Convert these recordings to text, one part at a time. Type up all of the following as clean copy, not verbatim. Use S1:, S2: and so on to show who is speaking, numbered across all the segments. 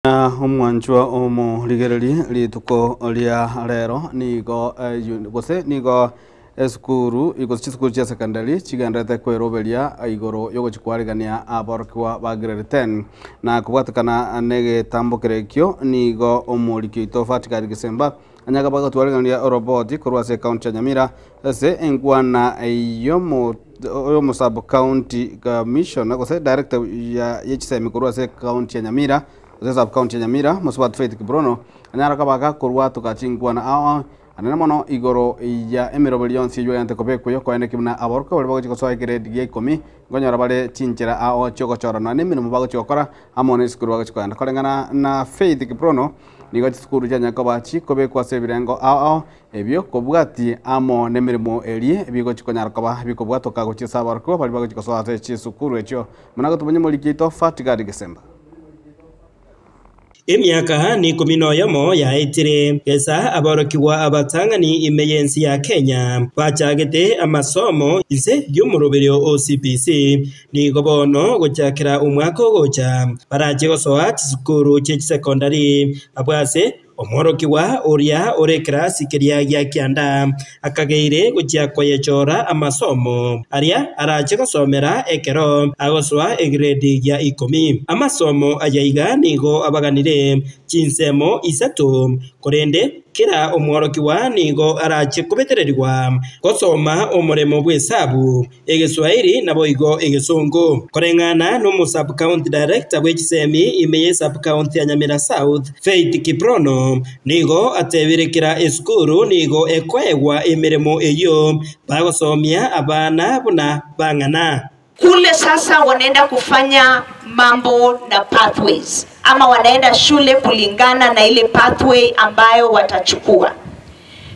S1: Omwanchwa omo ligereri lituko lia rero nigo gose nigo esukuru igosichisukuru cia secondary chigandete kweroberia igoro yogochikwarigania aborokwa ba grade 10 na kubwatikana negetambo kerekio nigo omorikio itofatikari Gisemba anyaga bagatwarigania roboti kurwase county ya Nyamira ase engwana yomo sub county commissioner gose director ya yechisemi kurwase county ya Nyamira sub county ya Nyamira Musbat Faith Kibrono anyara kabaga kurwa tukachingwana ao anena mono igoro ya emirobelion si yante kopeko yo kwene kimna aborko bali bago chikosoa grade ya 10 ngonyara bale chinchira ao chokochora na nimi mubago chokora amone skuru bago chikanda kolengana na Faith Kibrono nigo skuru janya kobachi kopeko asebirengo ao ebyo kobwati amo nemirimo elie bigo chikonyara koba biko bwato kago chisabarko bali bago chikosoa ase chisukuru echo munago tumenye molikito fatigadi Gisemba
S2: Emyaka ni 11 yaitire esa aborokiwa abatangani imeyensi ya Kenya bachagete amasomo ise y'umuroberio OCPC ni gobono gochakira umwaka gocha baraje gosoa chisukuru che secondary abwase omorokiwa oria orekera sikeria ya kianda akageire guchia kwayechora amasomo aria araje gosomera ekero agoswa egrade ya 10 amasomo ayaiga nigo abaganire chinsemo isatu korende kira omworokiwa nigo araje kubetererwa gosoma omoremo bwesabu egeswahili nabo igo egesongo korengana no sub county director bwechisemi imeye sub county ya Nyamira South Faith Kibrono nigo atebirekera esukuru nigo ekwegwa emiremo eyo bagosomia abana buna bangana
S3: kule. Sasa wanaenda kufanya mambo na pathways ama wanaenda shule kulingana na ile pathway ambayo watachukua.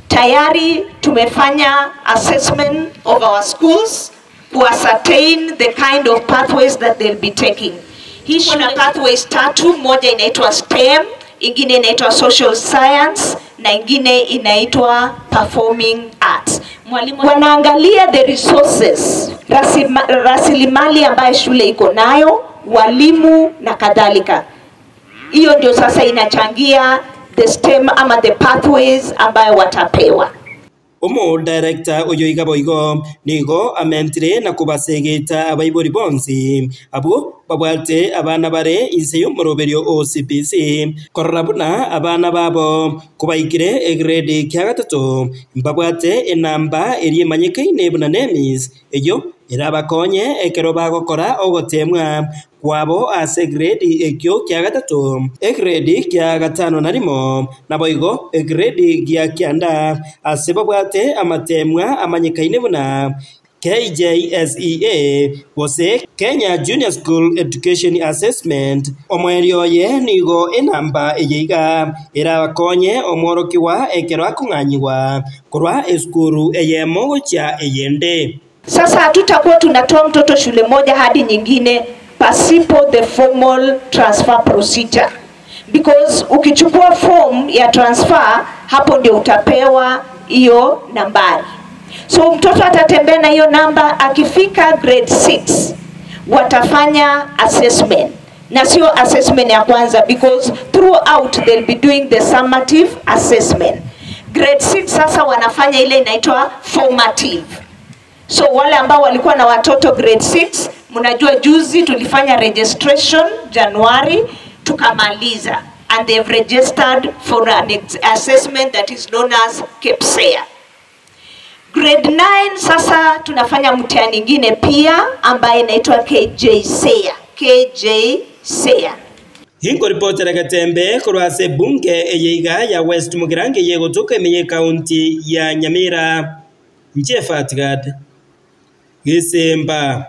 S3: Tayari tumefanya assessment of our schools to ascertain the kind of pathways that they'll be taking. Hii kuna pathways tatu, moja inaitwa STEM, ingine inaitwa social science na ingine inaitwa performing arts. Wanaangalia the resources, rasilimali ambayo shule iko nayo, walimu na kadhalika. Hiyo ndio sasa inachangia the STEM ama the pathways ambayo watapewa.
S2: Omo director oyo igaboigo nigo amentire na kubasegeta abayibori bonsi abo babwate abana bare ise y'umuroberio OCPC korrabuna abana babo kubaikire egrade kya gatatu babwate enamba eri manyikaine buna nemis eyo irabakonye ekero bagokora ogotemwa kwabo ase grade ekyo kya gatatu egrade kya gatano narimo naboigo egrade kya kyanda ase babwate amatemwa amanyikaine buna KJSEA wose Kenya Junior School Education Assessment omwerio ye nigo enamba eyeiga irabakonye omworokiwa ekero akunganyiwa kurwa eskuru eyemo gocha eyende.
S3: Sasa hatutakuwa tunatoa mtoto shule moja hadi nyingine pasipo the formal transfer procedure, because ukichukua form ya transfer hapo ndio utapewa hiyo nambari. So mtoto atatembea na hiyo namba, akifika grade 6 watafanya assessment, na sio assessment ya kwanza, because throughout they'll be doing the summative assessment. Grade 6 sasa wanafanya ile inaitwa formative. So wale ambao walikuwa na watoto grade 6, mnajua juzi tulifanya registration January tukamaliza, and they've registered for an assessment that is known as KPSEA. Grade 9 sasa tunafanya mtihani nyingine pia ambaye inaitwa KJSEA.
S2: Hingo reporter Gatembe kurwase bunge eyeiga ya West Mugirange yego toke menye county ya Nyamira Njefatigad Gisemba.